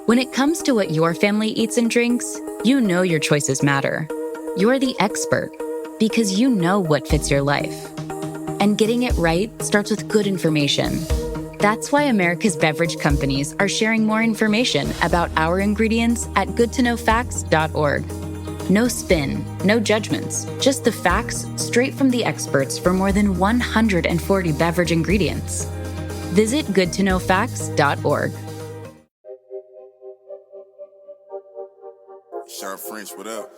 When it comes to what your family eats and drinks, you know your choices matter. You're the expert because you know what fits your life. And getting it right starts with good information. That's why America's beverage companies are sharing more information about our ingredients at goodtoknowfacts.org. No spin, no judgments, just the facts straight from the experts for more than 140 beverage ingredients. Visit goodtoknowfacts.org. Shawn French, what up?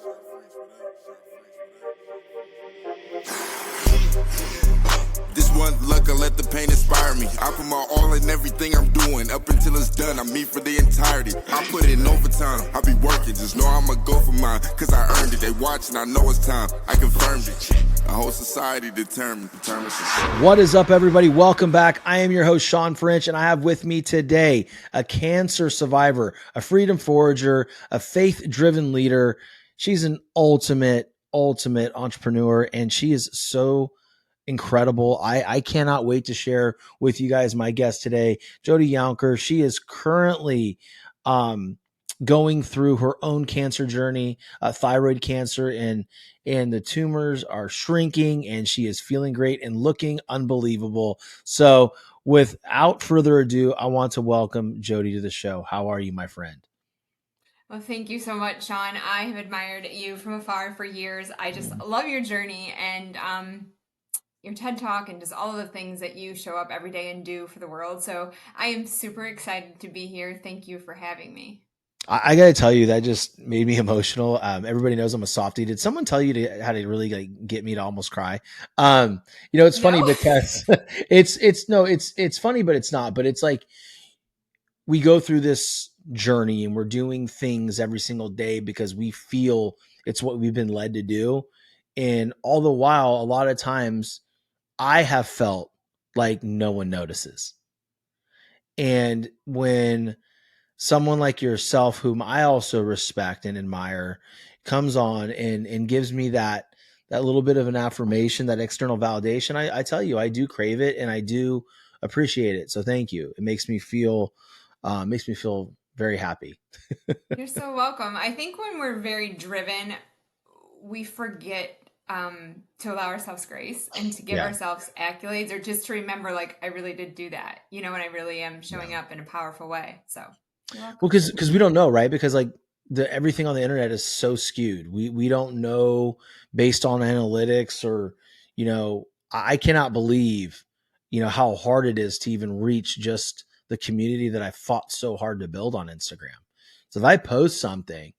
This one luck, I let the pain inspire me. I put my all in everything I'm doing. Up until it's done, I'm me for the entirety. I put in overtime, I be working. Just know I'ma go for mine, cause I earned it. They watching, I know it's time. I confirmed it. A whole society determined. What is up, everybody? Welcome back. I am your host, Shawn French, and I have with me today a cancer survivor, a freedom forager, a faith-driven leader. She's an ultimate entrepreneur, and she is so incredible. I cannot wait to share with you guys my guest today, Jody Yonker. She is currently going through her own cancer journey, thyroid cancer, and the tumors are shrinking, and she is feeling great and looking unbelievable. So without further ado, I want to welcome Jody to the show. How are you, my friend? Well, thank you so much, Shawn. I have admired you from afar for years. I just love your journey and your TED Talk and just all of the things that you show up every day and do for the world. So I am super excited to be here. Thank you for having me. I got to tell you, that just made me emotional. Everybody knows I'm a softie. Did someone tell you how to really get me to almost cry? It's funny because it's funny, but it's not. But it's like we go through this journey and we're doing things every single day because we feel it's what we've been led to do. And all the while, a lot of times I have felt like no one notices. And when someone like yourself, whom I also respect and admire, comes on and gives me that little bit of an affirmation, that external validation, I tell you, I do crave it and I do appreciate it. So thank you. It makes me feel very happy. You're so welcome. I think when we're very driven, we forget to allow ourselves grace and to give ourselves accolades, or just to remember, like, I really did do that, and I really am showing up in a powerful way. So, well, because we don't know, right? Because like everything on the internet is so skewed. We don't know based on analytics, or I cannot believe how hard it is to even reach just the community that I fought so hard to build on Instagram. So if I post something,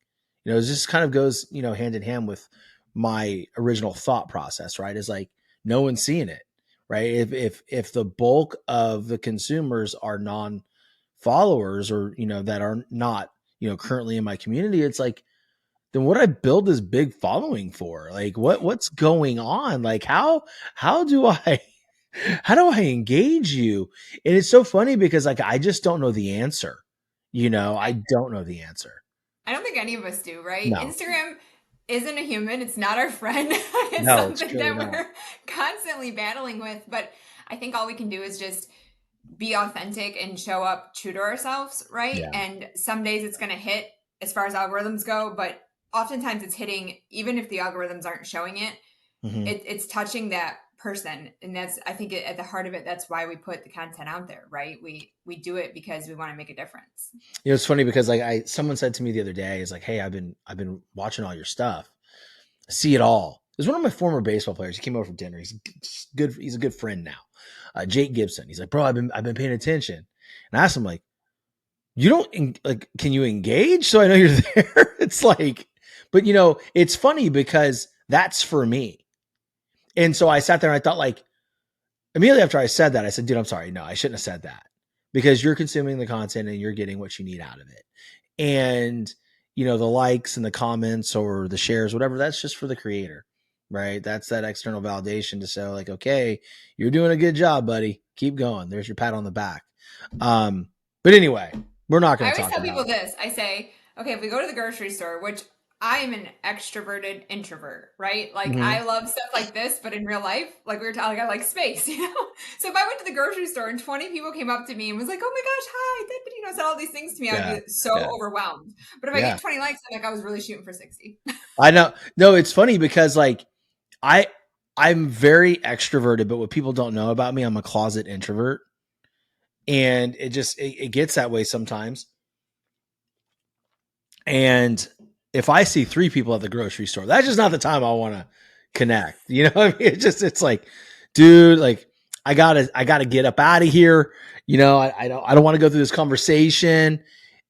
it just kind of goes hand in hand with my original thought process, right? Is like no one's seeing it, right? If the bulk of the consumers are non-followers, or that are not currently in my community, it's like, then what I build this big following for? Like what's going on? Like how do I engage you? And it's so funny because like I just don't know the answer. I don't know the answer. I don't think any of us do, right? No. Instagram isn't a human. It's not our friend. It's something that we're constantly battling with. But I think all we can do is just be authentic and show up true to ourselves, right? Yeah. And some days it's going to hit as far as algorithms go, but oftentimes it's hitting, even if the algorithms aren't showing it, it's touching that person. And that's, I think at the heart of it, that's why we put the content out there, right? We do it because we want to make a difference. It's funny because like someone said to me the other day, is like, hey, I've been watching all your stuff. I see it all. There's one of my former baseball players. He came over for dinner. He's good. He's a good friend now. Jake Gibson. He's like, bro, I've been paying attention. And I asked him, like, you don't like, can you engage? So I know you're there. It's like, but it's funny because that's for me. And so I sat there and I thought, like, immediately after I said that, I said, dude, I'm sorry. No, I shouldn't have said that, because you're consuming the content and you're getting what you need out of it. And, the likes and the comments or the shares, whatever, that's just for the creator, right? That's that external validation to say, like, okay, you're doing a good job, buddy. Keep going. There's your pat on the back. But anyway, we're not going to talk about it. I always tell people this. I say, okay, if we go to the grocery store, which I am an extroverted introvert, right? Like Mm-hmm. I love stuff like this, but in real life, like we were talking, I like space, you know? So if I went to the grocery store and 20 people came up to me and was like, oh my gosh, hi, said all these things to me, I would Yeah. be so Yeah. overwhelmed. But if I Yeah. get 20 likes, I'm like, I was really shooting for 60. I know. No, it's funny because like I I'm very extroverted, but what people don't know about me, I'm a closet introvert. And it gets that way sometimes. And if I see three people at the grocery store, that's just not the time I want to connect. You know what I mean? It's like, dude, like I gotta get up out of here. You know, I don't want to go through this conversation.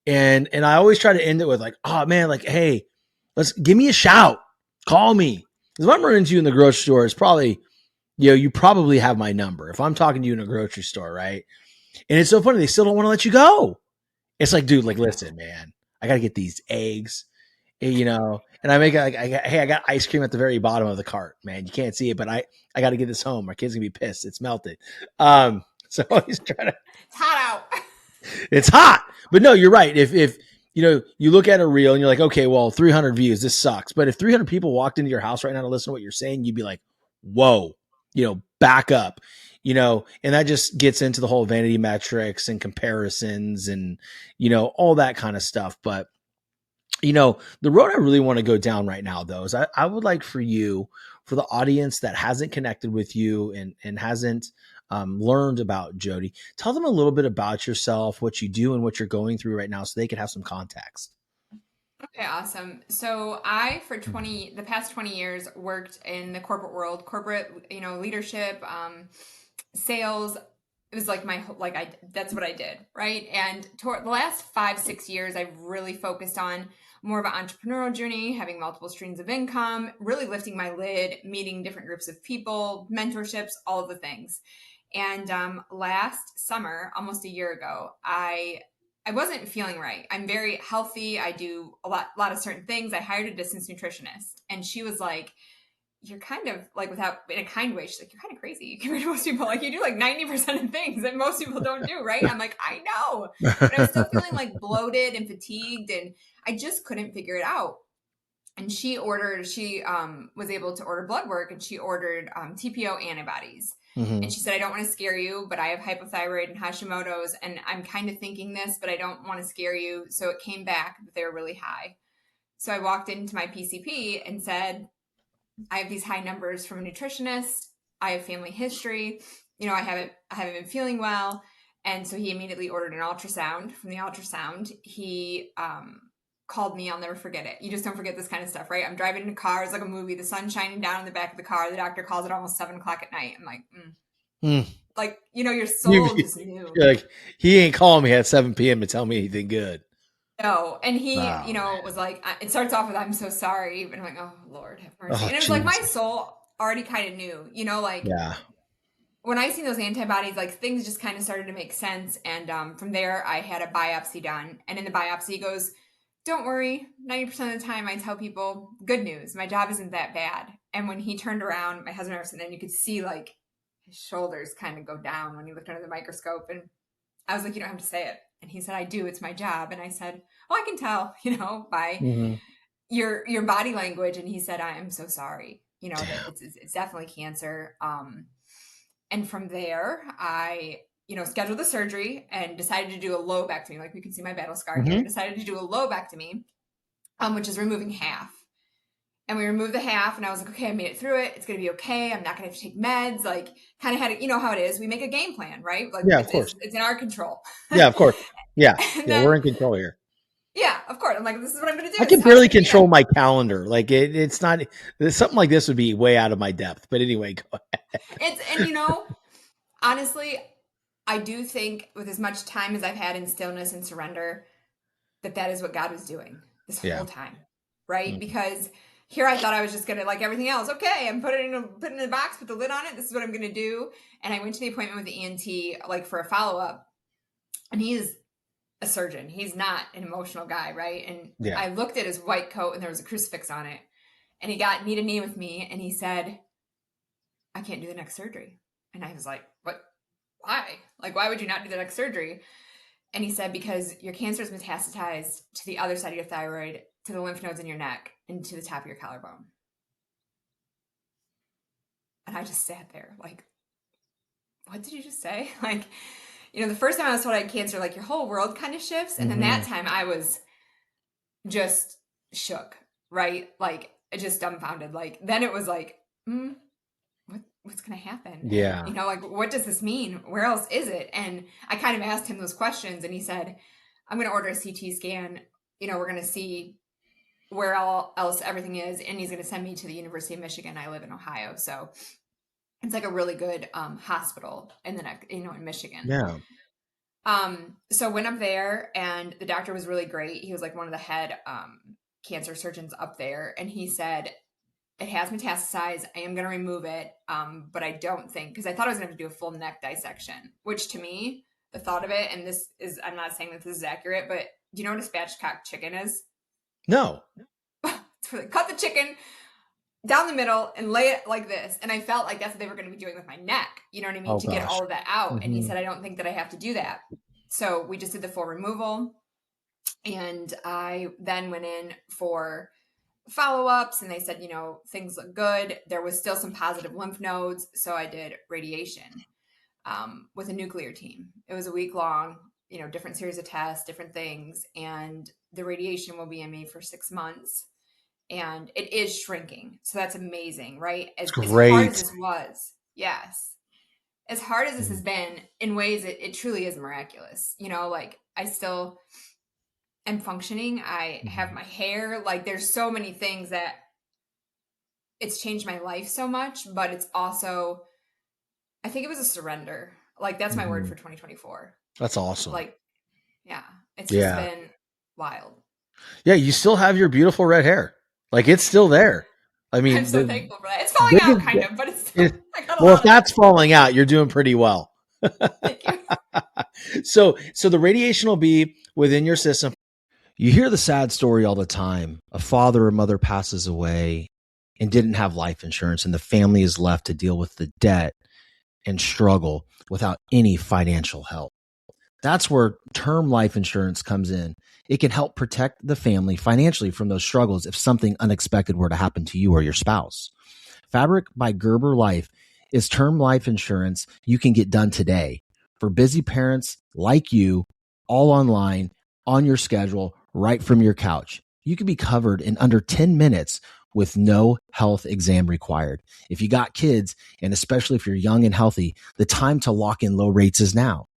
And I always try to end it with like, oh man, like, hey, let's give me a shout. Call me. Because if I'm running into you in the grocery store, it's probably, you probably have my number. If I'm talking to you in a grocery store, right? And it's so funny, they still don't want to let you go. It's like, dude, like, listen, man, I gotta get these eggs, and I make it like, hey, I got ice cream at the very bottom of the cart, man. You can't see it, but I got to get this home. My kid's gonna be pissed. It's melted. So he's trying to. It's hot out. It's hot, but no, you're right. If you look at a reel and you're like, okay, well, 300 views, this sucks. But if 300 people walked into your house right now to listen to what you're saying, you'd be like, whoa, back up. And that just gets into the whole vanity metrics and comparisons and, all that kind of stuff. But, the road I really want to go down right now, though, is I would like for the audience that hasn't connected with you and hasn't learned about Jody, tell them a little bit about yourself, what you do and what you're going through right now so they could have some context. Okay, awesome. So I, for the past 20 years, worked in the corporate world, leadership, sales. It was like that's what I did, right? And toward the last 5-6 years, I've really focused on more of an entrepreneurial journey, having multiple streams of income, really lifting my lid, meeting different groups of people, mentorships, all of the things. And last summer, almost a year ago, I wasn't feeling right. I'm very healthy. I do a lot of certain things. I hired a distance nutritionist, and she was like, you're kind of like, without in a kind way, she's like, you're kind of crazy compared to most people. Like, you do like 90% of things that most people don't do, right? I'm like, I know. But I was still feeling like bloated and fatigued, and I just couldn't figure it out. And she was able to order blood work, and she ordered TPO antibodies. Mm-hmm. And she said, I don't want to scare you, but I have hypothyroid and Hashimoto's, and I'm kind of thinking this, but I don't want to scare you. So it came back that they were really high. So I walked into my PCP and said, I have these high numbers from a nutritionist. I have family history. I haven't been feeling well. And so he immediately ordered an ultrasound. From the ultrasound, he called me. I'll never forget it. You just don't forget this kind of stuff, right? I'm driving in a car. It's like a movie. The sun's shining down in the back of the car. The doctor calls it almost 7:00 at night. I'm like, like, your soul just knew. You're like, he ain't calling me at 7 p.m. to tell me anything good. No. And he, was like, it starts off with, I'm so sorry. And I'm like, oh, Lord, have mercy. Oh, and it was like, my soul already kind of knew, yeah. When I seen those antibodies, like things just kind of started to make sense. And from there, I had a biopsy done. And in the biopsy, it goes, don't worry, 90% of the time I tell people, good news, my job isn't that bad. And when he turned around, my husband and I were sitting there, and you could see like his shoulders kind of go down when he looked under the microscope. And I was like, you don't have to say it. And he said, I do, it's my job. And I said, oh, I can tell, by your body language. And he said, I am so sorry, that it's definitely cancer. And from there, I, scheduled the surgery and decided to do a lobectomy. Like, we can see my battle scar here. Decided to do a lobectomy, which is removing half. And we removed the half, and I was like, okay, I made it through it. It's going to be okay. I'm not going to have to take meds. Like, kind of had it, how it is. We make a game plan, right? Like, yeah, of course. It's in our control. Yeah, of course. Yeah. Then, we're in control here. Yeah, of course. I'm like, this is what I'm going to do. I can barely control my calendar. Like, it's not, something like this would be way out of my depth. But anyway, go ahead. And honestly, I do think with as much time as I've had in stillness and surrender, that is what God was doing this whole time, right? Mm-hmm. Because here I thought I was just going to, like everything else, okay, I'm putting it in a box, put the lid on it. This is what I'm going to do. And I went to the appointment with the ENT, like for a follow-up, and he is a surgeon. He's not an emotional guy, right? And I looked at his white coat, and there was a crucifix on it. And he got knee to knee with me, and he said, I can't do the next surgery. And I was like, what? Why? Like, why would you not do the next surgery? And he said, because your cancer is metastasized to the other side of your thyroid. to the lymph nodes in your neck and to the top of your collarbone. And I just sat there like, what did you just say? Like, the first time I was told I had cancer, like your whole world kind of shifts. And then that time I was just shook, right? Like just dumbfounded. Like then it was like, what's going to happen? Yeah. And, like, what does this mean? Where else is it? And I kind of asked him those questions and he said, I'm going to order a CT scan. We're going to see where else everything is. And he's going to send me to the University of Michigan. I live in Ohio. So it's like a really good hospital in the neck, in Michigan. Yeah. So went up there and the doctor was really great. He was like one of the head cancer surgeons up there. And he said, it has metastasized. I am going to remove it. But I don't think, because I thought I was going to have to do a full neck dissection, which to me, the thought of it, and this is, I'm not saying that this is accurate, but do you know what a spatchcock chicken is? No. It's really cut the chicken down the middle and lay it like this. And I felt like that's what they were going to be doing with my neck. You know what I mean? To get all of that out. And he said, I don't think that I have to do that. So we just did the full removal. And I then went in for follow-ups and they said, things look good. There was still some positive lymph nodes. So I did radiation with a nuclear team. It was a week long, different series of tests, different things. And the radiation will be in me for 6 months. And it is shrinking. So that's amazing, right? As hard as this was. Yes. As hard as this has been, in ways it truly is miraculous. Like I still am functioning. I have my hair. Like there's so many things that it's changed my life so much, but it's also, I think it was a surrender. Like that's my word for 2024. That's awesome. Like, yeah, it's just been wild. Yeah. You still have your beautiful red hair. Like it's still there. I mean, I'm so thankful for that. It's falling out kind of, but it's still, well, if that's falling out, you're doing pretty well. Thank you. So the radiation will be within your system. You hear the sad story all the time. A father or mother passes away and didn't have life insurance, and the family is left to deal with the debt and struggle without any financial help. That's where term life insurance comes in. It can help protect the family financially from those struggles if something unexpected were to happen to you or your spouse. Fabric by Gerber Life is term life insurance you can get done today for busy parents like you, all online, on your schedule, right from your couch. You can be covered in under 10 minutes with no health exam required. If you got kids, and especially if you're young and healthy, the time to lock in low rates is now.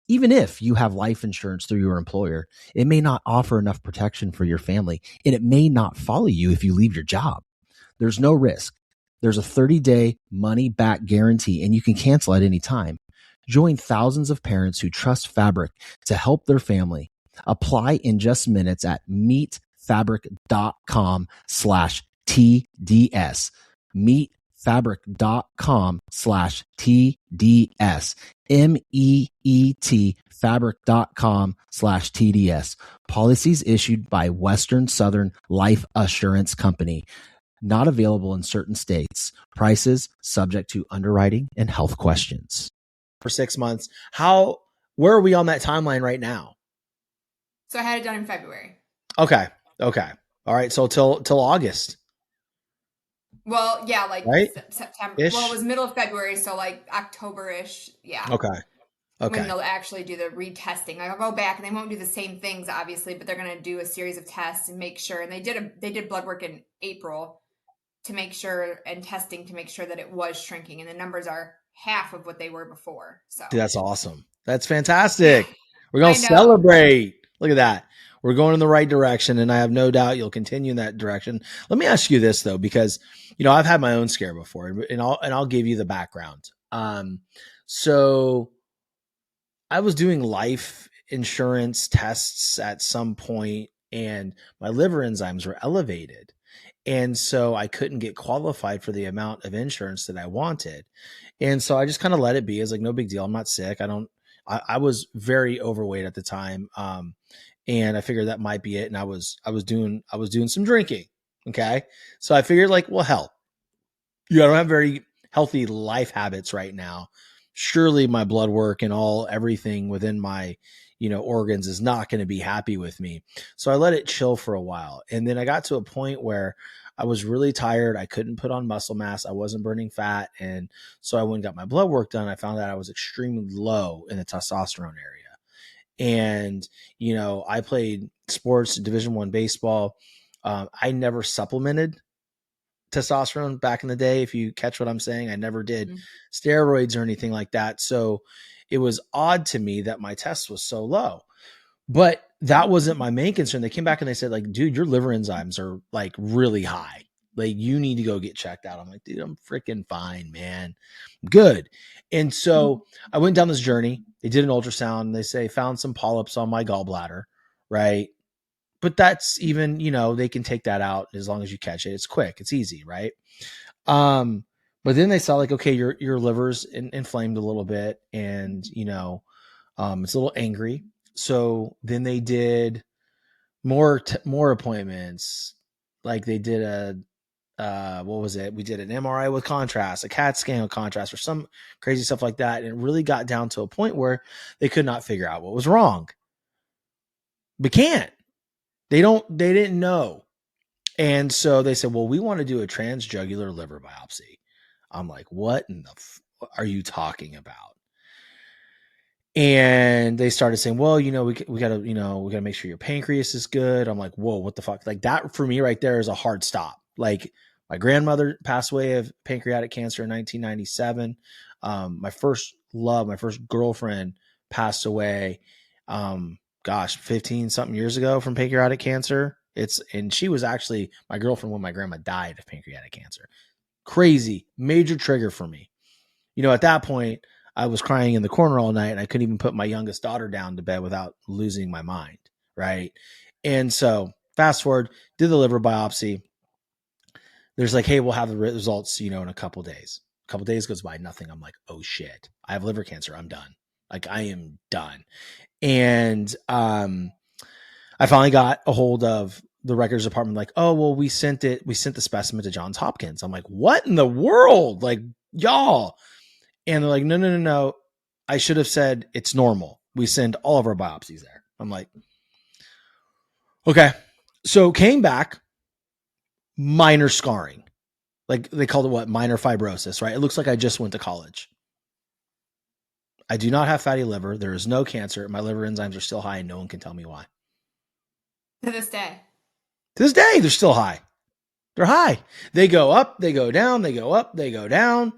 Even if you have life insurance through your employer, it may not offer enough protection for your family, and it may not follow you if you leave your job. There's no risk. There's a 30-day money-back guarantee, and you can cancel at any time. Join thousands of parents who trust Fabric to help their family. Apply in just minutes at meetfabric.com/TDS. Meetfabric.com/TDS. MEET fabric.com/TDS. Policies issued by Western Southern Life Assurance Company. Not available in certain states. Prices subject to underwriting and health questions. For 6 months. Where are we on that timeline right now? So I had it done in February. Okay. All right. So till August. Well, yeah, like right? September. Well, it was middle of February, so like October-ish. Yeah. Okay. When they'll actually do the retesting. I'll go back and they won't do the same things, obviously, but they're going to do a series of tests and make sure. And they did blood work in April to make sure, and testing to make sure that it was shrinking. And the numbers are half of what they were before. So that's awesome. That's fantastic. We're going to celebrate. Look at that. We're going in the right direction, and I have no doubt you'll continue in that direction. Let me ask you this though, because I've had my own scare before, and I'll give you the background. So I was doing life insurance tests at some point, and my liver enzymes were elevated, and so I couldn't get qualified for the amount of insurance that I wanted, and so I just kind of let it be. I was like, no big deal. I'm not sick. I was very overweight at the time. And I figured that might be it. And I was doing some drinking. Okay. So I figured like, well, hell, I don't have very healthy life habits right now. Surely my blood work and everything within my, organs is not going to be happy with me. So I let it chill for a while. And then I got to a point where I was really tired. I couldn't put on muscle mass. I wasn't burning fat. And so I went and got my blood work done. I found that I was extremely low in the testosterone area. And, I played sports, Division I baseball. I never supplemented testosterone back in the day. If you catch what I'm saying, I never did steroids or anything like that. So it was odd to me that my test was so low, but that wasn't my main concern. They came back and they said, like, dude, your liver enzymes are like really high. Like, you need to go get checked out. I'm like, dude, I'm freaking fine, man. Good. And so I went down this journey. They did an ultrasound and they say found some polyps on my gallbladder. Right. But that's even, they can take that out as long as you catch it. It's quick. It's easy. Right. But then they saw, like, okay, your liver's inflamed a little bit, and, it's a little angry. So then they did more appointments. Like, they did what was it? We did an MRI with contrast, a CAT scan with contrast, or some crazy stuff like that. And it really got down to a point where they could not figure out what was wrong. But can't. They didn't know. And so they said, well, we want to do a transjugular liver biopsy. I'm like, what in the are you talking about? And they started saying, well, we gotta make sure your pancreas is good. I'm like, whoa, what the fuck? Like, that for me right there is a hard stop. Like, my grandmother passed away of pancreatic cancer in 1997. My first love, my first girlfriend passed away, 15 something years ago from pancreatic cancer. And she was actually my girlfriend when my grandma died of pancreatic cancer. Crazy, major trigger for me. At that point, I was crying in the corner all night, and I couldn't even put my youngest daughter down to bed without losing my mind. Right. And so fast forward, did the liver biopsy. There's like, hey, we'll have the results, in a couple days. A couple days goes by, nothing. I'm like, oh shit, I have liver cancer. I'm done. Like, I am done. And I finally got a hold of the records department, like, oh, well, we sent the specimen to Johns Hopkins. I'm like, what in the world? Like, y'all. And they're like, no. I should have said it's normal. We send all of our biopsies there. I'm like, okay. So came back, minor scarring. Like, they called it what? Minor fibrosis, right? It looks like I just went to college. I do not have fatty liver. There is no cancer. My liver enzymes are still high, and no one can tell me why. To this day. To this day, they're still high. They're high. They go up, they go down, they go up, they go down.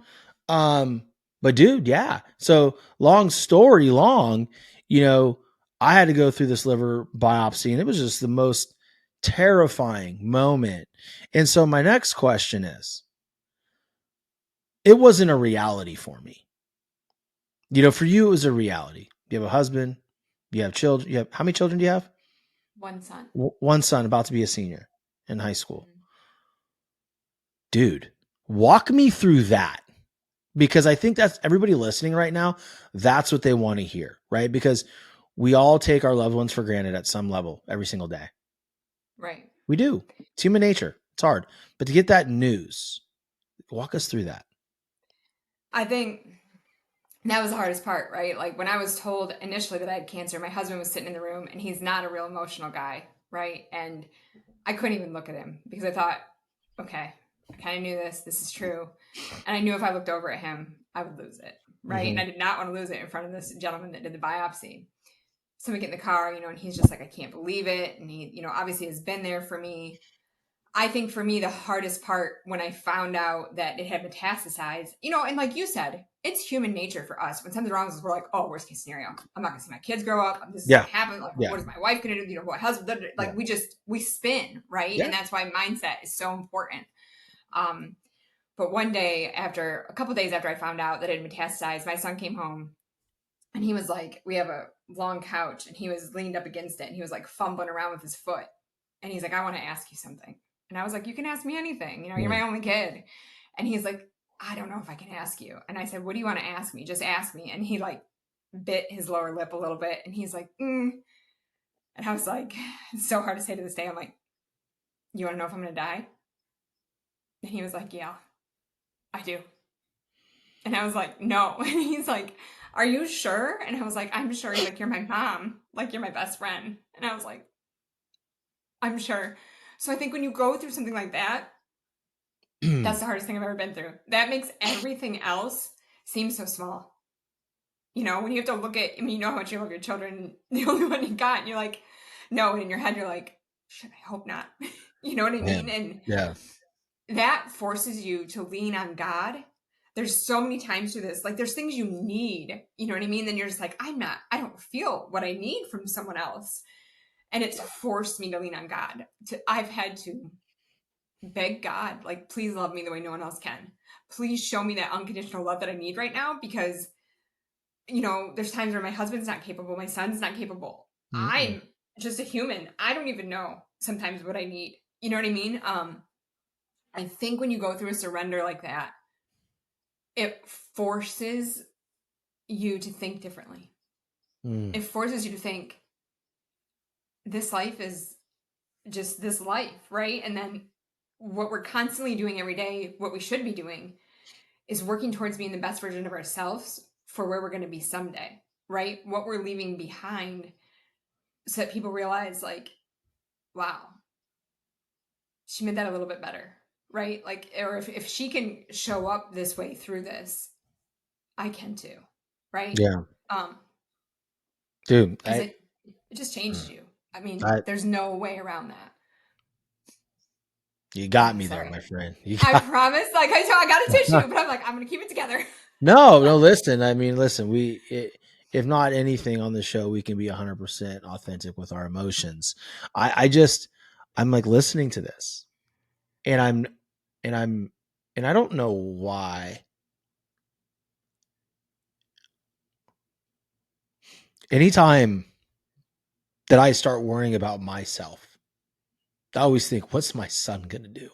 But dude, yeah. So long story long, I had to go through this liver biopsy, and it was just the most terrifying moment. And so my next question is, it wasn't a reality for me. For you, it was a reality. You have a husband, you have children. How many children do you have? One son. One son, about to be a senior in high school. Dude, walk me through that. Because I think that's everybody listening right now. That's what they want to hear, right? Because we all take our loved ones for granted at some level every single day. Right. We do. It's human nature. It's hard. But to get that news, walk us through that. I think that was the hardest part, right? Like, when I was told initially that I had cancer, my husband was sitting in the room, and he's not a real emotional guy, right? And I couldn't even look at him because I thought, okay, I kind of knew this is true. And I knew if I looked over at him, I would lose it, right? And I did not want to lose it in front of this gentleman that did the biopsy. So we get in the car, and he's just like, I can't believe it. And he, obviously has been there for me. I think for me, the hardest part when I found out that it had metastasized, and like you said, it's human nature for us. When something's wrong with us, we're like, oh, worst case scenario. I'm not going to see my kids grow up. This is going to happen. Like, what is my wife going to do? What husband? Like, we spin, right? Yeah. And that's why mindset is so important. But one day, a couple days after I found out that it had metastasized, my son came home, and he was like, we have a long couch, and he was leaned up against it, and he was like fumbling around with his foot. And he's like, I want to ask you something. And I was like, you can ask me anything. You're my only kid. And he's like, I don't know if I can ask you. And I said, what do you want to ask me? Just ask me. And he like bit his lower lip a little bit. And he's like, And I was like, it's so hard to say to this day. I'm like, you want to know if I'm going to die? And he was like, yeah, I do. And I was like, no. And he's like, are you sure? And I was like, I'm sure. He's like, you're my mom. Like, you're my best friend. And I was like, I'm sure. So I think when you go through something like that, that's the hardest thing I've ever been through. That makes everything else seem so small. You know, when you have to look at, I mean, you know how much you love your children, the only one you got, and you're like, no, and in your head, you're like, shit, I hope not. You know what I mean? Man. And Yeah. that forces you to lean on God. There's so many times through this, like there's things you need, you know what I mean? Then you're just like, I don't feel what I need from someone else. And it's forced me to lean on God. I've had to beg God, like, please love me the way no one else can. Please show me that unconditional love that I need right now, because, you know, there's times where my husband's not capable, my son's not capable. Mm-mm. I'm just a human. I don't even know sometimes what I need. You know what I mean? I think when you go through a surrender like that, it forces you to think differently. Mm. It forces you to think, this life is just this life, right? And then what we're constantly doing every day, what we should be doing, is working towards being the best version of ourselves for where we're going to be someday, right? What we're leaving behind, so that people realize, like, wow, she made that a little bit better, right? Like, or if she can show up this way through this, I can too, right? Yeah. Um, Dude, because it just changed you. I mean, I, there's no way around that. you got Okay, me there, sorry. my friend. You I got promise. Like I got a tissue, but I'm like, I'm gonna keep it together. no. Listen. I mean, listen. If not anything on the show, we can be 100% authentic with our emotions. I'm like listening to this, and and I'm, and I don't know why. Anytime that I start worrying about myself, I always think, what's my son gonna do?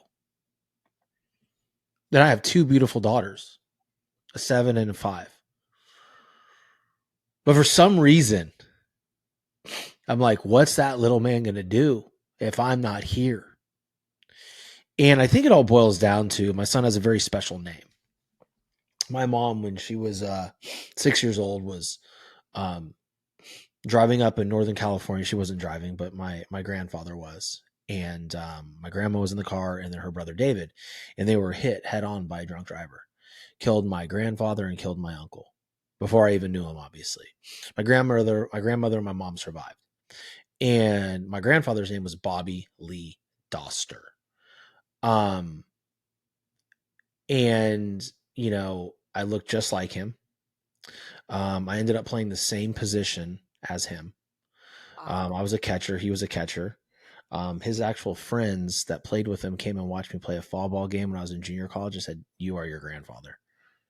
Then I have two beautiful daughters, a 7 and a 5. But for some reason, I'm like, what's that little man going to do if I'm not here? And I think it all boils down to my son has a very special name. My mom, when she was 6 years old, was um, driving up in Northern California. She wasn't driving, but my grandfather was. And my grandma was in the car, and then her brother David, and they were hit head on by a drunk driver. Killed my grandfather and killed my uncle before I even knew him, obviously. My grandmother and my mom survived. And my grandfather's name was Bobby Lee Doster. Um, and you know, I looked just like him. I ended up playing the same position as him. I was a catcher. He was a catcher. His actual friends that played with him came and watched me play a fall ball game when I was in junior college and said, "You are your grandfather.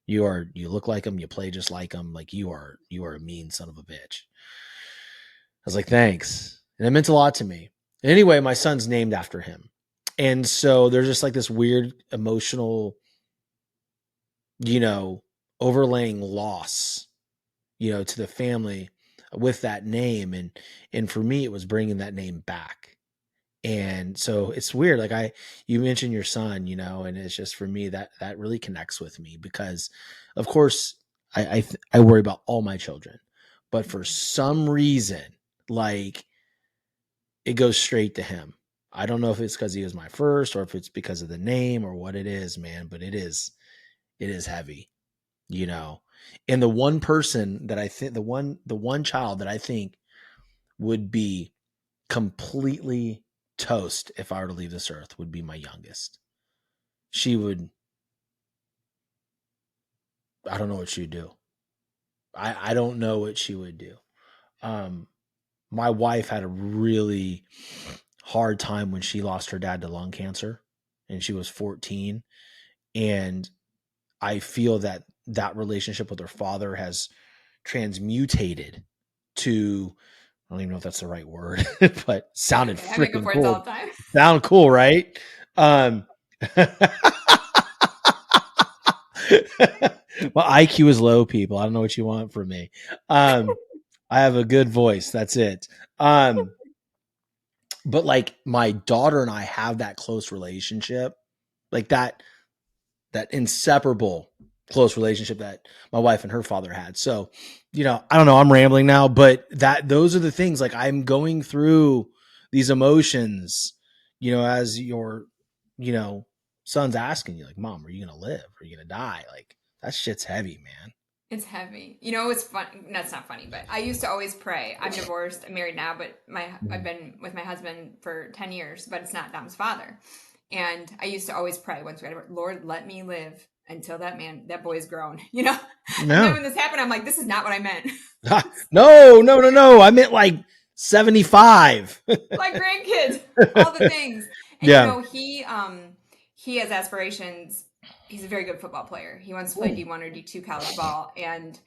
You look like him. You play just like him. Like you are a mean son of a bitch." I was like, "Thanks," and it meant a lot to me. Anyway, my son's named after him, and so there's just like this weird emotional, you know, overlaying loss, you know, to the family with that name, and for me, it was bringing that name back. And so it's weird. Like you mentioned your son, you know, and it's just for me that really connects with me because, of course, I worry about all my children, but for some reason, like it goes straight to him. I don't know if it's because he was my first or if it's because of the name or what it is, man, but it is heavy, you know. And the one person that I think the one child that I think would be completely toast if I were to leave this earth would be my youngest. She would, I don't know what she would do. I don't know what she would do. Um, my wife had a really hard time when she lost her dad to lung cancer and she was 14. And I feel that that relationship with her father has transmutated to, I don't even know if that's the right word, but sounded Okay, I make up freaking words all cool. the time. Sound cool, right? Um, well, IQ is low, people. I don't know what you want from me. I have a good voice. That's it. Um, but like my daughter and I have that close relationship, like that inseparable close relationship that my wife and her father had. So, I don't know, I'm rambling now, but those are the things, like, I'm going through these emotions, as your, son's asking you, like, Mom, are you going to live? Are you going to die? Like, that shit's heavy, man. It's heavy. It's fun. That's not funny, but I used to always pray. I'm divorced. I'm married now, but I've been with my husband for 10 years, but it's not Dom's father. And I used to always pray once we had, Lord, let me live until that boy's grown, And then when this happened, I'm like, this is not what I meant. No. I meant like 75. My grandkids, all the things. And he has aspirations. He's a very good football player. He wants to play D1 or D2 college ball. And,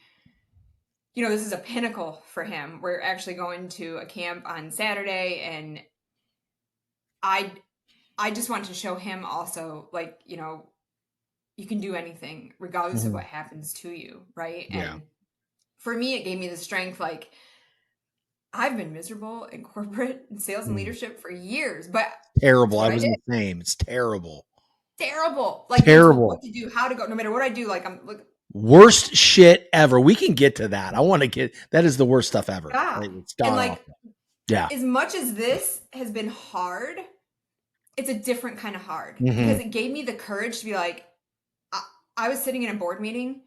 this is a pinnacle for him. We're actually going to a camp on Saturday. And I just want to show him also, like, you can do anything regardless of what happens to you. Right. Yeah. And for me, it gave me the strength. Like, I've been miserable in corporate and sales and leadership for years, but terrible. I was the same. It's terrible. Like, terrible. What to do, how to go, no matter what I do. Like, worst shit ever. We can get to that. I want to that is the worst stuff ever. Yeah. Like, it's gone off. Yeah. As much as this has been hard, it's a different kind of hard because it gave me the courage to be like, I was sitting in a board meeting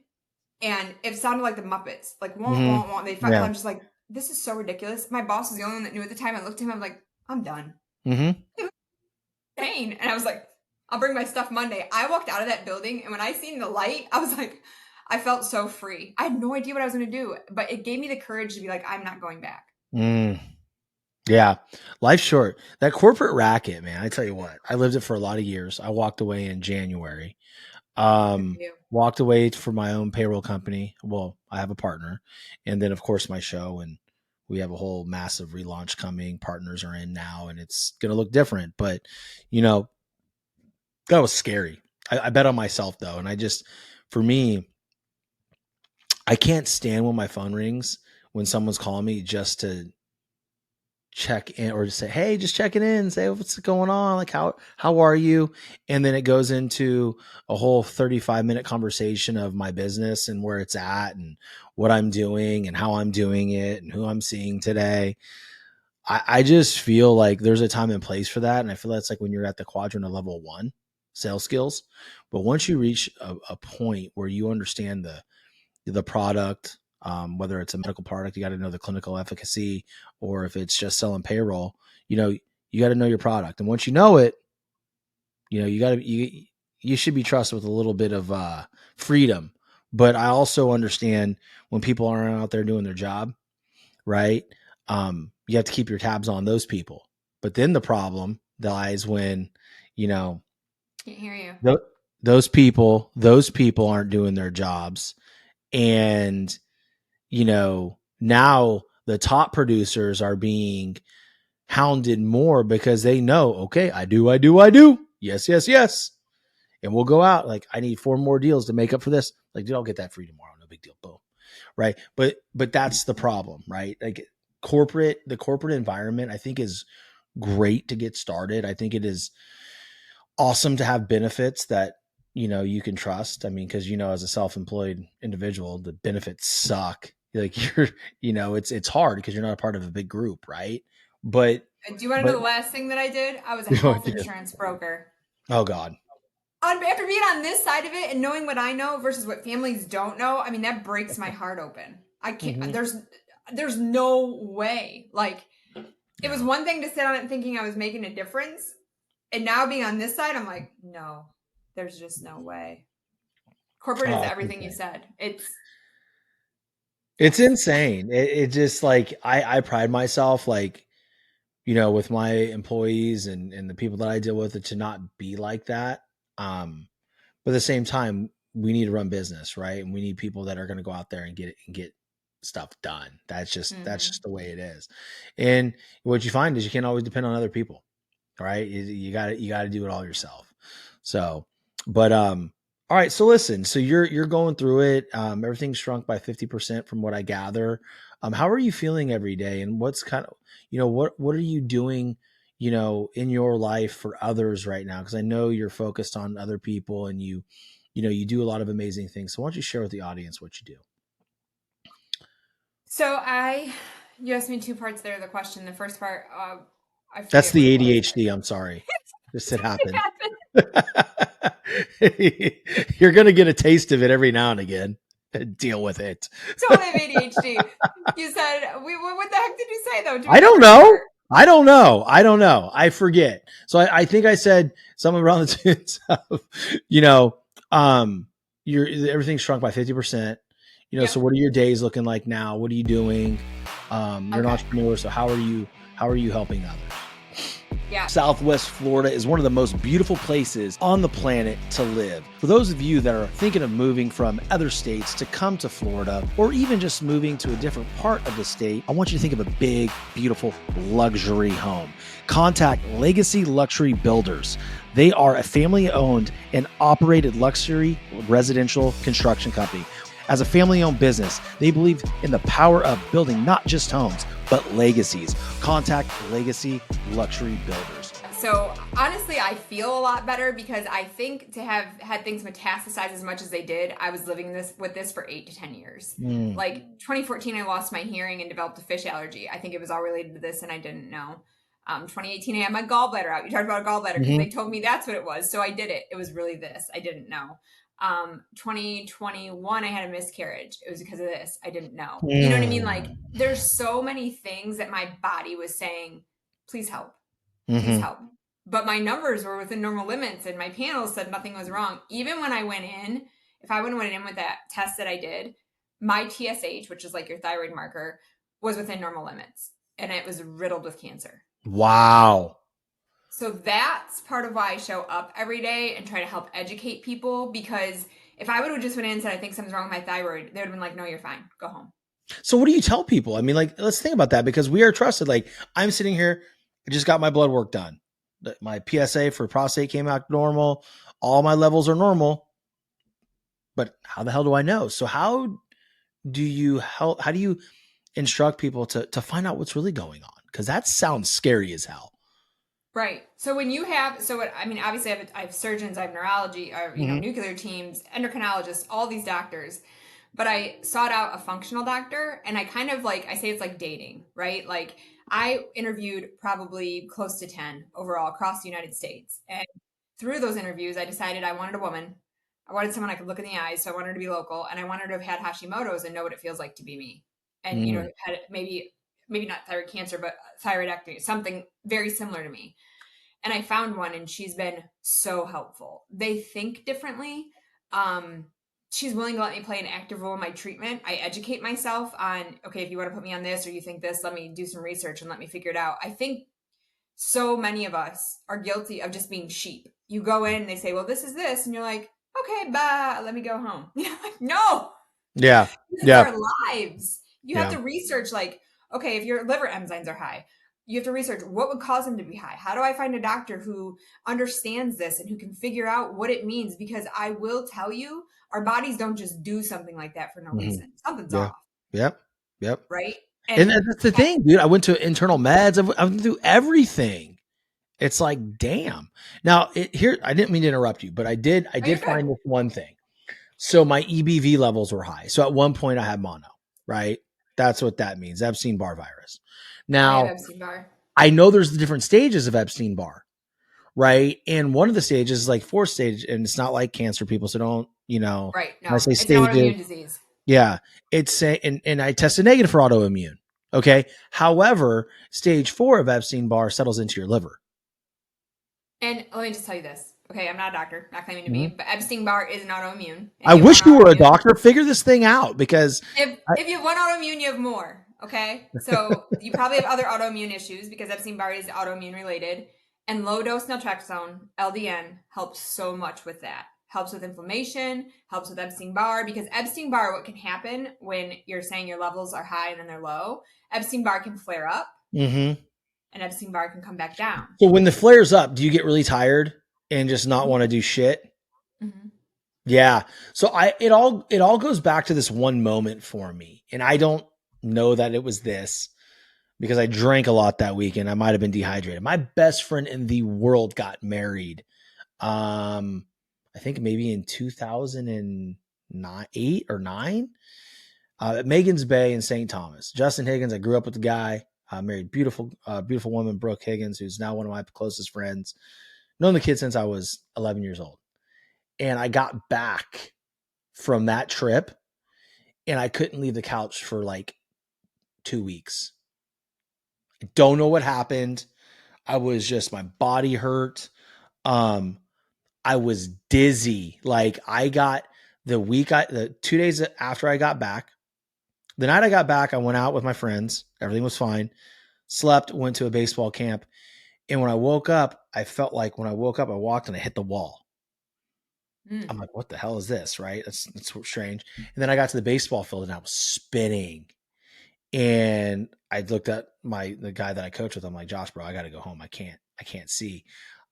and it sounded like the Muppets, like, they fight. I'm just like, this is so ridiculous. My boss was the only one that knew at the time. I looked at him, I was like, I'm done. It was insane. And I was like, I'll bring my stuff Monday. I walked out of that building, and when I seen the light, I was like, I felt so free. I had no idea what I was going to do, but it gave me the courage to be like, I'm not going back. Yeah. Life's short. That corporate racket, man, I tell you what, I lived it for a lot of years. I walked away in January. Walked away for my own payroll company. Well, I have a partner, and then of course my show, and we have a whole massive relaunch coming. Partners are in now, and it's going to look different, but that was scary. I bet on myself though. And for me, I can't stand when my phone rings when someone's calling me just to check in or to say, hey, just checking in, say what's going on, like how are you? And then it goes into a whole 35-minute conversation of my business and where it's at and what I'm doing and how I'm doing it and who I'm seeing today. I just feel like there's a time and place for that. And I feel that's like when you're at the quadrant of level 1 sales skills. But once you reach a point where you understand the product, whether it's a medical product, you got to know the clinical efficacy, or if it's just selling payroll, you got to know your product. And once you know it, you should be trusted with a little bit of freedom. But I also understand when people aren't out there doing their job, right? You have to keep your tabs on those people. But then the problem lies when, can't hear you. Those people aren't doing their jobs. And, now the top producers are being hounded more because they know, okay, I do. Yes. And we'll go out. Like, I need 4 more deals to make up for this. Like, dude, I'll get that for you tomorrow. No big deal. Boom. Right. But that's the problem, right? Like the corporate environment, I think, is great to get started. I think it is awesome to have benefits that, you can trust. I mean, cause as a self-employed individual, the benefits suck. Like it's hard because you're not a part of a big group. Right. But do you want to know the last thing that I did? I was a health insurance broker. Oh God. After being on this side of it and knowing what I know versus what families don't know, I mean, that breaks my heart open. I can't, there's no way. Like, it was one thing to sit on it thinking I was making a difference. And now being on this side, I'm like, no, there's just no way. Corporate is everything you said. It's insane. It just, like, I pride myself, like, with my employees and the people that I deal with, to not be like that. But at the same time, we need to run business, right? And we need people that are going to go out there and get stuff done. That's just the way it is. And what you find is you can't always depend on other people, right? You got to do it all yourself. So, but all right. So listen. So you're going through it. Everything's shrunk by 50% from what I gather. How are you feeling every day? And what's kind of what are you doing in your life for others right now? Because I know you're focused on other people and you you do a lot of amazing things. So why don't you share with the audience what you do? So you asked me two parts there of the question. The first part, I forget That's the what it was. ADHD. I'm sorry. This had happened. It You're going to get a taste of it every now and again. Deal with it. totally have ADHD. You said, what the heck did you say though? I don't know. I don't know. I forget. So I think I said something around the tunes of, everything's shrunk by 50%. Yep. So what are your days looking like now? What are you doing? You're an entrepreneur. So how are you helping others? Yeah. Southwest Florida is one of the most beautiful places on the planet to live. For those of you that are thinking of moving from other states to come to Florida, or even just moving to a different part of the state, I want you to think of a big, beautiful luxury home. Contact Legacy Luxury Builders. They are a family-owned and operated luxury residential construction company. As a family-owned business, they believe in the power of building not just homes, but legacies. Contact Legacy Luxury Builders. So honestly, I feel a lot better because I think to have had things metastasize as much as they did, I was living with this for 8 to 10 years. Like 2014, I lost my hearing and developed a fish allergy. I think it was all related to this and I didn't know. 2018, I had my gallbladder out. You talked about a gallbladder because they told me that's what it was. So I did it. It was really this. I didn't know. 2021, I had a miscarriage. It was because of this. I didn't know. You know what I mean? Like there's so many things that my body was saying, please help, please help. But my numbers were within normal limits and my panel said nothing was wrong. Even when I went in, if I would have went in with that test that I did, my TSH, which is like your thyroid marker, was within normal limits and it was riddled with cancer. Wow. So that's part of why I show up every day and try to help educate people, because if I would have just went in and said, I think something's wrong with my thyroid, they would have been like, no, you're fine. Go home. So what do you tell people? I mean, like, let's think about that because we are trusted. Like I'm sitting here, I just got my blood work done. My PSA for prostate came out normal. All my levels are normal, but how the hell do I know? So how do you instruct people to find out what's really going on? Because that sounds scary as hell. Right. So when you have, obviously I have surgeons, I have neurology, nuclear teams, endocrinologists, all these doctors, but I sought out a functional doctor and I kind of I say it's like dating, right? Like I interviewed probably close to 10 overall across the United States. And through those interviews, I decided I wanted a woman. I wanted someone I could look in the eyes. So I wanted her to be local and I wanted her to have had Hashimoto's and know what it feels like to be me. And, had maybe not thyroid cancer, but thyroidectomy, something very similar to me. And I found one and she's been so helpful. They think differently. She's willing to let me play an active role in my treatment. I educate myself on, okay, if you want to put me on this or you think this, let me do some research and let me figure it out. I think so many of us are guilty of just being sheep. You go in and they say, well, this is this. And you're like, okay, bye, let me go home. No. Yeah. These are our lives. You have to research okay, if your liver enzymes are high, you have to research what would cause them to be high. How do I find a doctor who understands this and who can figure out what it means? Because I will tell you, our bodies don't just do something like that for no reason. Something's off. Yep. Right. And that's the thing, dude. I went to internal meds. I went through everything. It's like, damn. Now here, I didn't mean to interrupt you, but I did find this one thing. So my EBV levels were high. So at one point I had mono, right? That's what that means. Epstein-Barr virus. Now, I have Epstein-Barr. I know there's the different stages of Epstein-Barr, right? And one of the stages is like 4th stage, and it's not like cancer, people. So don't, right? No, I say it's stages, an autoimmune disease. Yeah, it's and I tested negative for autoimmune. Okay, however, stage 4 of Epstein-Barr settles into your liver. And let me just tell you this. Okay, I'm not a doctor, not claiming to be, but Epstein-Barr is an autoimmune. I wish you were a doctor. Figure this thing out because if you have one autoimmune, you have more. Okay, so you probably have other autoimmune issues because Epstein-Barr is autoimmune related, and low dose naltrexone (LDN) helps so much with that. Helps with inflammation, helps with Epstein-Barr, because Epstein-Barr, what can happen when you're saying your levels are high and then they're low, Epstein-Barr can flare up, and Epstein-Barr can come back down. So when the flares up, do you get really tired and just not want to do shit? Yeah. So it all goes back to this one moment for me, and I don't know that it was this because I drank a lot that weekend. I might have been dehydrated. My best friend in the world got married. I think maybe in 2009, 8 or 9, at Megan's Bay in St. Thomas. Justin Higgins, I grew up with the guy, married beautiful woman, Brooke Higgins, who's now one of my closest friends. Known the kid since I was 11 years old. And I got back from that trip and I couldn't leave the couch for like 2 weeks. I don't know what happened. I was just, my body hurt. I was dizzy. Like I got the 2 days after I got back, the night I got back, I went out with my friends. Everything was fine. Slept, went to a baseball camp. And when I woke up, I felt like when I woke up, I walked and I hit the wall. I'm like, what the hell is this? Right. That's strange. And then I got to the baseball field and I was spinning. And I looked at the guy that I coach with. I'm like, Josh, bro, I got to go home. I can't see.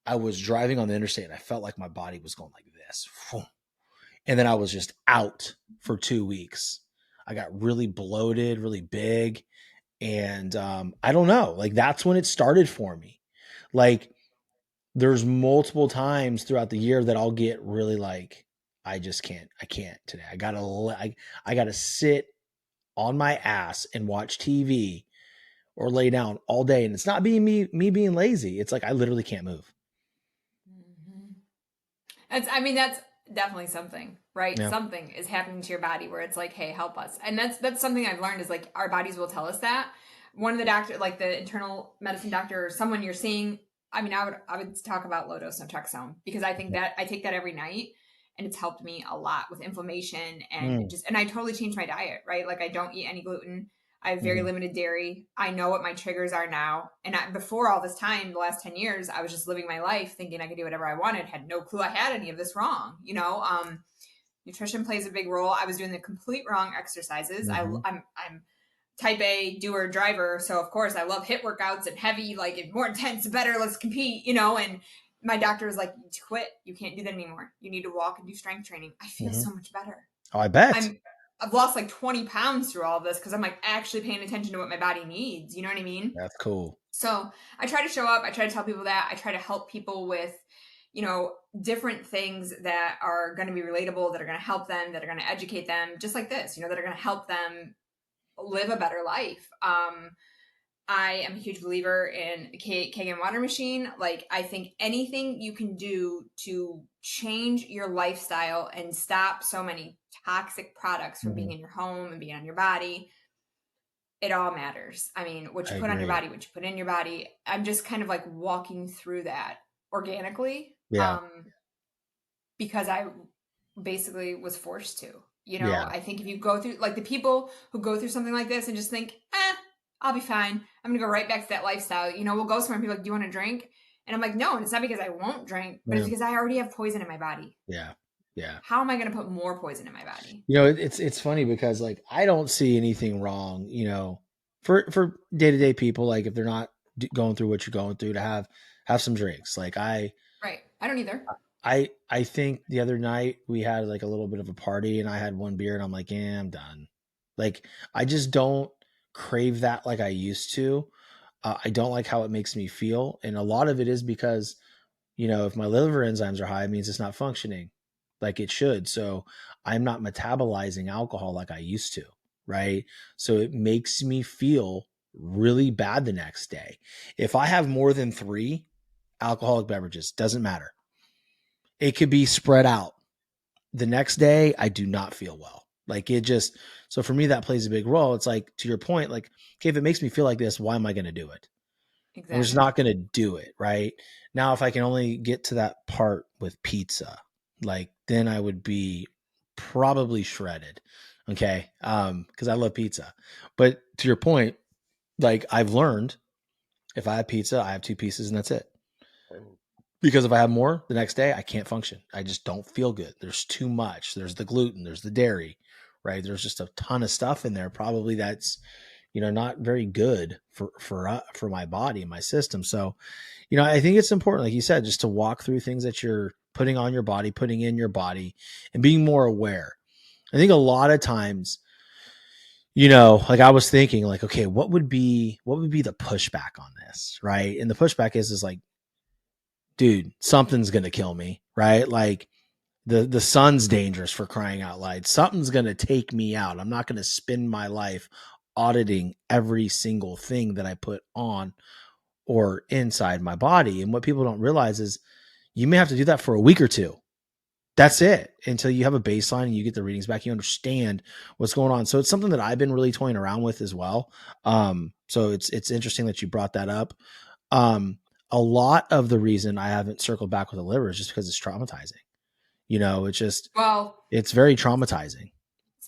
I was driving on the interstate and I felt like my body was going like this. And then I was just out for 2 weeks. I got really bloated, really big. And I don't know, like that's when it started for me. Like there's multiple times throughout the year that I'll get really like, I can't today. I gotta sit on my ass and watch TV or lay down all day. And it's not being me being lazy. It's like, I literally can't move. That's definitely something, right? Yeah. Something is happening to your body where it's like, hey, help us. And that's something I've learned is like our bodies will tell us that. One of the doctor, like the internal medicine doctor or someone you're seeing, I would talk about low dose naltrexone because I think that I take that every night and it's helped me a lot with inflammation and and I totally changed my diet, right? Like I don't eat any gluten. I have very limited dairy. I know what my triggers are now. And before all this time, the last 10 years, I was just living my life thinking I could do whatever I wanted. Had no clue I had any of this wrong. Nutrition plays a big role. I was doing the complete wrong exercises. I'm type A doer driver. So of course I love HIIT workouts and heavy, like if more intense, the better, let's compete, and my doctor was like, you need to quit. You can't do that anymore. You need to walk and do strength training. I feel so much better. Oh, I bet. I've lost like 20 pounds through all of this because I'm like actually paying attention to what my body needs. You know what I mean? That's cool. So I try to show up. I try to tell people that. I try to help people with, different things that are going to be relatable, that are going to help them, that are going to educate them, just like this, that are going to help them live a better life. I am a huge believer in the Kangen water machine. Like, I think anything you can do to change your lifestyle and stop so many toxic products from being in your home and being on your body, it all matters. I mean, what you put on your body, what you put in your body. I'm just kind of like walking through that organically. Yeah. Because I basically was forced to. I think if you go through, like the people who go through something like this and just think, I'll be fine. I'm going to go right back to that lifestyle. We'll go somewhere and people are like, do you want to drink? And I'm like, no. And it's not because I won't drink, but it's because I already have poison in my body. Yeah. Yeah. How am I going to put more poison in my body? It's funny because like, I don't see anything wrong, for day-to-day people, like if they're not going through what you're going through, to have some drinks. Like right. I don't either. I think the other night we had like a little bit of a party and I had one beer and I'm like, yeah, I'm done. Like, I just don't crave that like I used to. I don't like how it makes me feel. And a lot of it is because, if my liver enzymes are high, it means it's not functioning like it should. So I'm not metabolizing alcohol like I used to. Right. So it makes me feel really bad the next day. If I have more than 3 alcoholic beverages, doesn't matter. It could be spread out. The next day, I do not feel well. Like so for me, that plays a big role. It's like, to your point, like, okay, if it makes me feel like this, why am I going to do it? Exactly. I'm just not going to do it. Right now, if I can only get to that part with pizza, like then I would be probably shredded. Okay. Cause I love pizza, but to your point, like I've learned if I have pizza, I have 2 pieces and that's it. Because if I have more the next day, I can't function. I just don't feel good. There's too much. There's the gluten, there's the dairy, right? There's just a ton of stuff in there. Probably that's, not very good for my body and my system. So, I think it's important, like you said, just to walk through things that you're putting on your body, putting in your body, and being more aware. I think a lot of times, like I was thinking like, okay, what would be the pushback on this? Right. And the pushback is like, dude, something's going to kill me. Right. Like The sun's dangerous, for crying out loud. Something's going to take me out. I'm not going to spend my life auditing every single thing that I put on or inside my body. And what people don't realize is you may have to do that for a week or two. That's it, until you have a baseline and you get the readings back. You understand what's going on. So it's something that I've been really toying around with as well. So it's interesting that you brought that up. A lot of the reason I haven't circled back with the liver is just because it's traumatizing. It's just, Well, it's very traumatizing.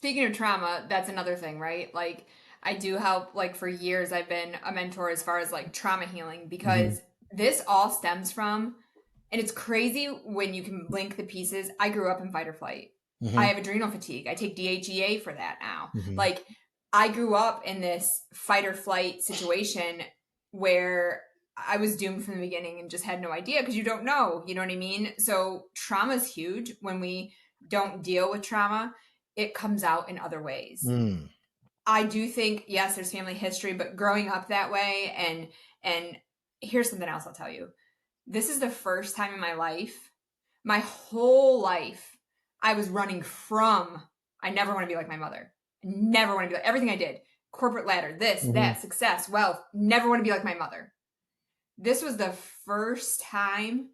speaking of trauma, that's another thing, right? Like, I do help, like, for years, I've been a mentor as far as like trauma healing, because this all stems from, and it's crazy when you can link the pieces. I grew up in fight or flight. I have adrenal fatigue. I take DHEA for that now. Like, I grew up in this fight or flight situation where I was doomed from the beginning and just had no idea, because you don't know, you know what I mean? So trauma is huge. When we don't deal with trauma, it comes out in other ways. I do think, yes, there's family history, but growing up that way, and here's something else I'll tell you. This is the first time in my whole life, I was running from, I never want to be like my mother. I never want to be like, everything I did, corporate ladder, this, that, success, wealth, never want to be like my mother. This was the first time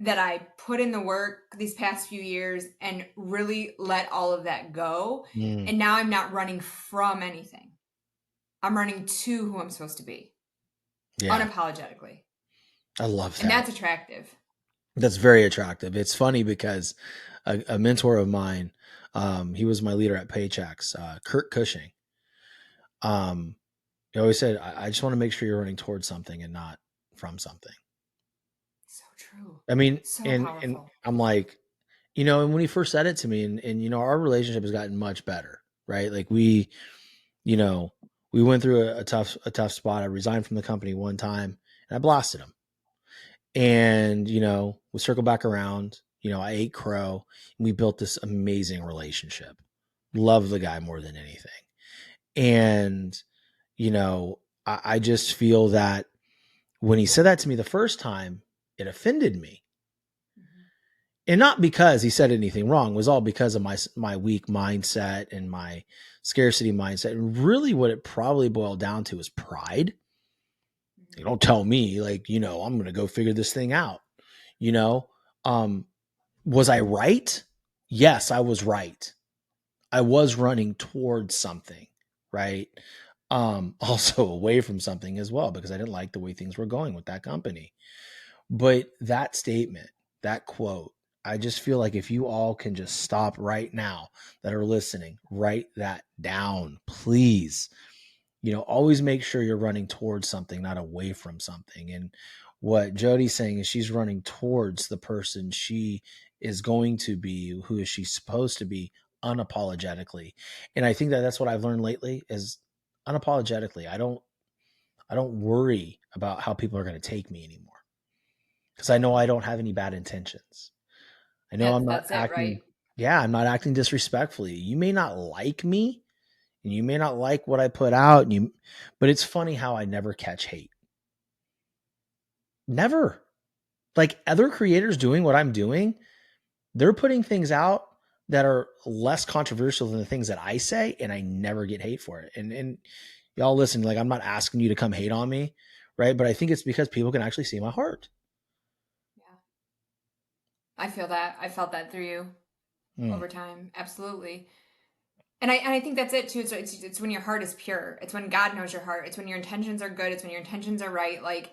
that I put in the work these past few years and really let all of that go. And now I'm not running from anything. I'm running to who I'm supposed to be. Yeah. Unapologetically. I love that. And that's attractive. That's very attractive. It's funny because a mentor of mine, he was my leader at Paychecks, Kurt Cushing. He always said, I just want to make sure you're running towards something and not from something. So true. I mean, So and powerful. I'm like, and when he first said it to me, and our relationship has gotten much better, right? Like we went through a tough spot. I resigned from the company one time and I blasted him. And, we circled back around, I ate crow and we built this amazing relationship. Love the guy more than anything. And, I just feel that when he said that to me the first time, it offended me. And not because he said anything wrong. It was all because of my weak mindset and my scarcity mindset. And really what it probably boiled down to is pride. You don't tell me, like, I'm going to go figure this thing out. Was I right? Yes, I was right. I was running towards something, right? Also away from something as well, because I didn't like the way things were going with that company. But that statement, that quote, I just feel like if you all can just stop right now that are listening, write that down, please. Always make sure you're running towards something, not away from something. And what Jody's saying is she's running towards the person she is going to be, who is she supposed to be, unapologetically. And I think that that's what I've learned lately is unapologetically. I don't worry about how people are going to take me anymore, because I know I don't have any bad intentions. I know I'm not That's it, acting. right? Yeah, I'm not acting disrespectfully. You may not like me, and you may not like what I put out, but it's funny how I never catch hate. Never. Like other creators doing what I'm doing, they're putting things out that are less controversial than the things that I say, and I never get hate for it. And y'all listen, like I'm not asking you to come hate on me, right? But I think it's because people can actually see my heart. Yeah. I feel that. I felt that through you over time. Absolutely. And I think that's it too. So it's when your heart is pure. It's when God knows your heart. It's when your intentions are good. It's when your intentions are right. Like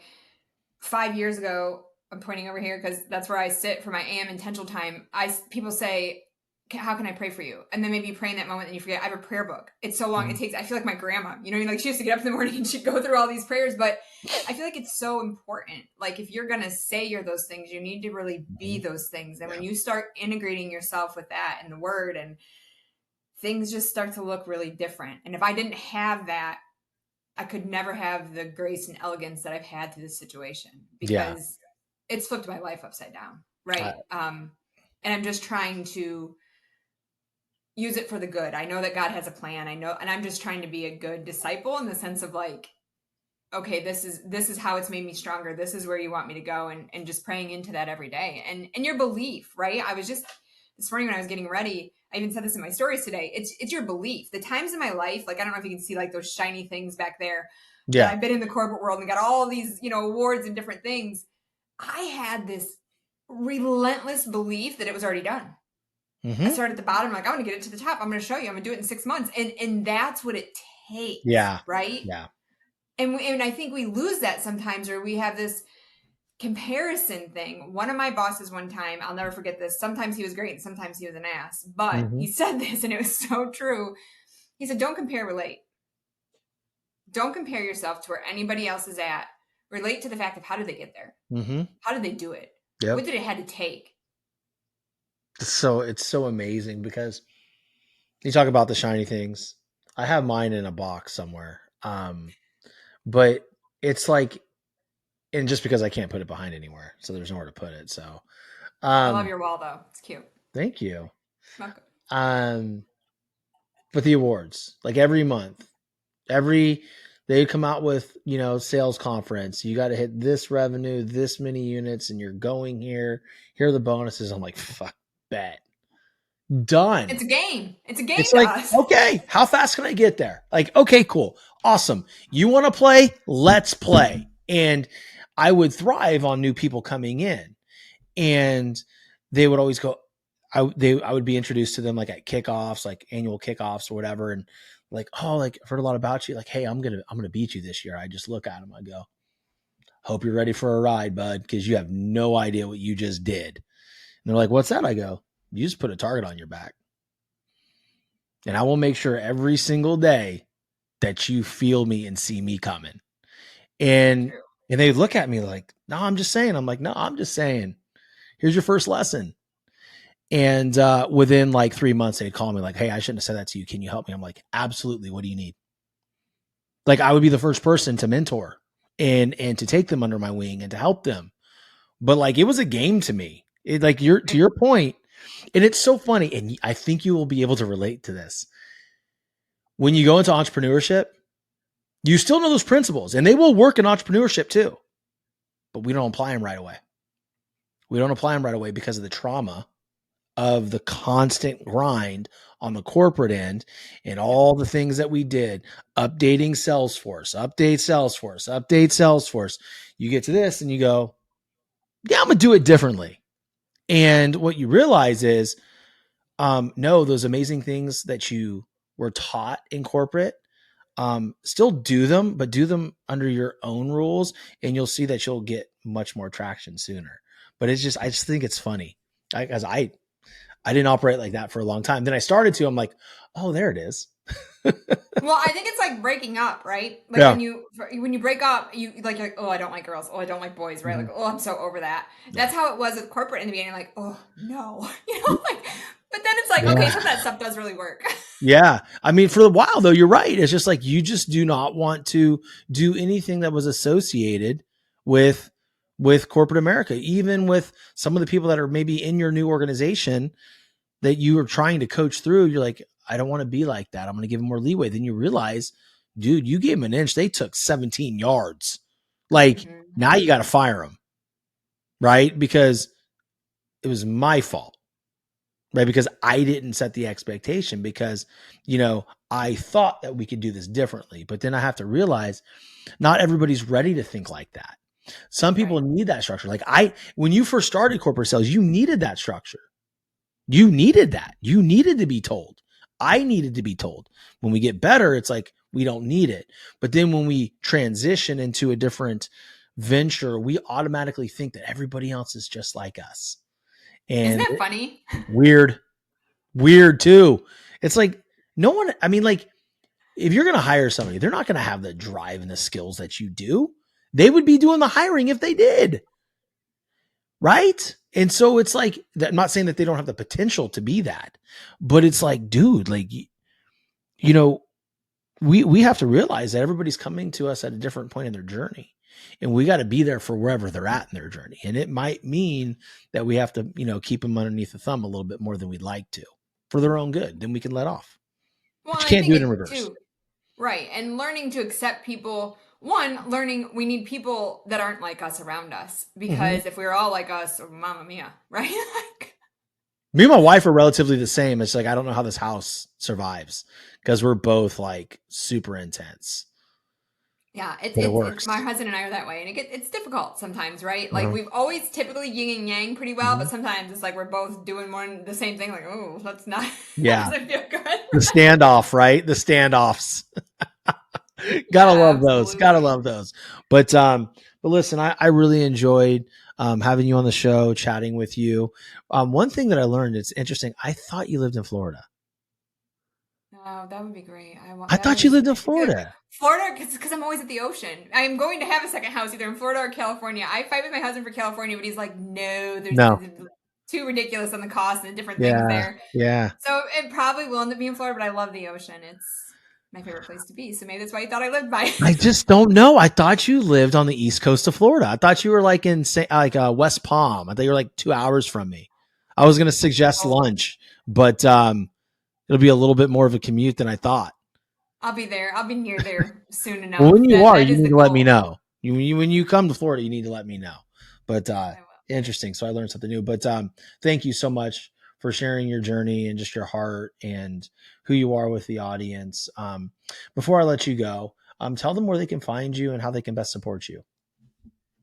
5 years ago, I'm pointing over here because that's where I sit for my AM intentional time. People say, how can I pray for you? And then maybe you pray in that moment and you forget. I have a prayer book. It's so long. It takes, I feel like my grandma, like she used to get up in the morning and she'd go through all these prayers, but I feel like it's so important. Like if you're going to say you're those things, you need to really be those things. And when you start integrating yourself with that and the word, and things just start to look really different. And if I didn't have that, I could never have the grace and elegance that I've had through this situation, because it's flipped my life upside down. Right. And I'm just trying to use it for the good. I know that God has a plan. I know, and I'm just trying to be a good disciple in the sense of like, okay, this is how it's made me stronger. This is where you want me to go. And just praying into that every day and your belief, right? this morning when I was getting ready, I even said this in my stories today. It's your belief. The times in my life, like, I don't know if you can see like those shiny things back there, that Yeah. I've been in the corporate world and got all these, awards and different things. I had this relentless belief that it was already done. I Mm-hmm. started at the bottom, like, I want to get it to the top. I'm going to show you. I'm going to do it in 6 months. And that's what it takes, Yeah. right? Yeah. And I think we lose that sometimes, or we have this comparison thing. One of my bosses one time, I'll never forget this. Sometimes he was great and sometimes he was an ass. But Mm-hmm. he said this and it was so true. He said, don't compare, relate. Don't compare yourself to where anybody else is at. Relate to the fact of how did they get there? Mm-hmm. How did they do it? Yep. What did it had to take? So it's so amazing because you talk about the shiny things. I have mine in a box somewhere. But it's like, and just because I can't put it behind anywhere, so there's nowhere to put it. So, I love um, your wall though. It's cute. thank you. Welcome. But the awards, like every month, they come out with, sales conference. You got to hit this revenue, this many units, and you're going here. Here are the bonuses. I'm like, fuck, bet. Done. It's a game. It's a game It's to like, us. okay, how fast can I get there? Like, okay, cool. Awesome. You want to play? Let's play. And I would thrive on new people coming in. And they would always go, I would be introduced to them like at kickoffs, like annual kickoffs or whatever. And like, oh, like I've heard a lot about you. Like, hey, I'm going to beat you this year. I just look at them. I go, hope you're ready for a ride, bud. Cause you have no idea what you just did. And they're like, what's that? I go, you just put a target on your back. And I will make sure every single day that you feel me and see me coming. And True. and they look at me like, no, I'm just saying. I'm like, no, I'm just saying. Here's your first lesson. And within like 3 months, they'd call me like, hey, I shouldn't have said that to you. Can you help me? I'm like, absolutely. What do you need? Like, I would be the first person to mentor and to take them under my wing and to help them. But like, it was a game to me. It, like, to your point, and it's so funny. And I think you will be able to relate to this. When you go into entrepreneurship, you still know those principles and they will work in entrepreneurship too, but we don't apply them right away. We don't apply them right away because of the trauma of the constant grind on the corporate end and all the things that we did, updating Salesforce, update Salesforce, update Salesforce. You get to this and you go, yeah, I'm going to do it differently. And what you realize is, no, those amazing things that you were taught in corporate, still do them, but do them under your own rules, and you'll see that you'll get much more traction sooner. But I just think it's funny because I didn't operate like that for a long time. Then I started to. I'm like, oh, there it is. Well, I think it's like breaking up, right? Like Yeah. when you break up, you like, oh, I don't like girls. Oh, I don't like boys, right? Mm-hmm. Like, oh, I'm so over that. Yeah. That's how it was with corporate in the beginning. Like, oh no, like. But then it's like, Yeah. okay, some of that stuff does really work. Yeah. I mean, for a while though, you're right. It's just like you just do not want to do anything that was associated with corporate America, even with some of the people that are maybe in your new organization that you are trying to coach through. You're like, I don't want to be like that. I'm going to give them more leeway. Then you realize, dude, you gave them an inch. They took 17 yards. Like, now you got to fire them. Right. Because it was my fault. Right. Because I didn't set the expectation because, I thought that we could do this differently, but then I have to realize not everybody's ready to think like that. Some people need that structure. Like when you first started corporate sales, you needed that structure. You needed that. You needed to be told. I needed to be told. When we get better, it's like we don't need it. But then when we transition into a different venture, we automatically think that everybody else is just like us. And isn't that funny? Weird too. It's like no one, I mean, like if you're going to hire somebody, they're not going to have the drive and the skills that you do. They would be doing the hiring if they did. Right. And so it's like, I'm not saying that they don't have the potential to be that, but it's like, dude, like, we have to realize that everybody's coming to us at a different point in their journey, and we got to be there for wherever they're at in their journey. And it might mean that we have to, keep them underneath the thumb a little bit more than we'd like to for their own good. Then we can let off. Well, But you can't do it in think reverse. too, right. And learning to accept people. Learning we need people that aren't like us around us, because if we were all like us, oh, mamma mia, right? Like, Me and my wife are relatively the same. It's like, I don't know how this house survives because we're both like super intense, Yeah, but it it's works. my husband and I are that way, and it's difficult sometimes, right? Like Uh-huh. we've always typically yin and yang pretty well, but Mhm. sometimes it's like we're both doing the same thing. Like, oh, that's not that Yeah. doesn't feel good. The standoff, right? The standoffs. Gotta Yeah, love those. Gotta absolutely. love those. But listen, I really enjoyed having you on the show, chatting with you. One thing that I learned, it's interesting. I thought you lived in Florida. Oh, that would be great. I want I that thought you is lived in Florida. Florida because I'm always at the ocean. I'm going to have a second house either in Florida or California. I fight with my husband for California, but he's like, no, No. there's too ridiculous on the cost and different things Yeah. there. Yeah. So it probably will end up being Florida, but I love the ocean. It's my favorite place to be. So maybe that's why you thought I lived by I it. just don't know. I thought you lived on the east coast of Florida. I thought you were like in West Palm. I thought you were like 2 hours from me. I was going to suggest Oh, lunch, but it'll be a little bit more of a commute than I thought. I'll be there. I'll be near there soon Well, when enough. you are, That you is need the to let me goal. know. When you come to Florida, you need to let me know. But I will. interesting. So I learned something new. But thank you so much for sharing your journey and just your heart and who you are with the audience. Before I let you go, tell them where they can find you and how they can best support you.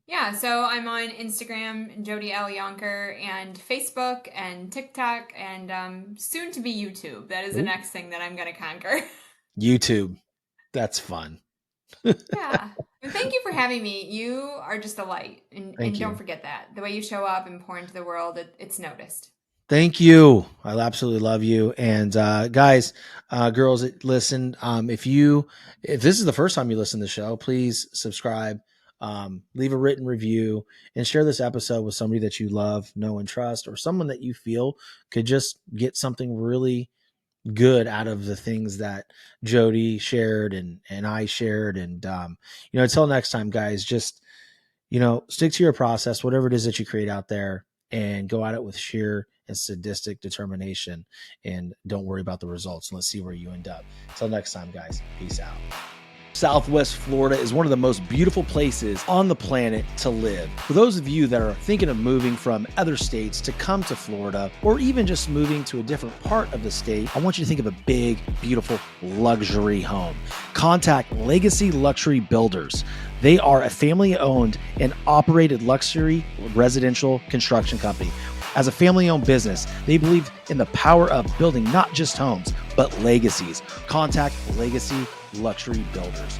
Yeah, so I'm on Instagram, Jody Yonker, and Facebook and TikTok, and soon to be YouTube. That is the Ooh. next thing that I'm going to conquer. YouTube. That's fun. Yeah. And thank you for having me. You are just a light. And Thank don't you. forget that. The way you show up and pour into the world, it's noticed. Thank you. I absolutely love you. And guys, girls, listen. If this is the first time you listen to the show, please subscribe, leave a written review, and share this episode with somebody that you love, know, and trust, or someone that you feel could just get something really good out of the things that Jody shared and I shared. And until next time, guys, just stick to your process, whatever it is that you create out there, and go at it with sheer and sadistic determination. And don't worry about the results. And let's see where you end up. Until next time, guys, peace out. Southwest Florida is one of the most beautiful places on the planet to live. For those of you that are thinking of moving from other states to come to Florida, or even just moving to a different part of the state, I want you to think of a big, beautiful luxury home. Contact Legacy Luxury Builders. They are a family-owned and operated luxury residential construction company. As a family-owned business, they believe in the power of building not just homes, but legacies. Contact Legacy Luxury Builders.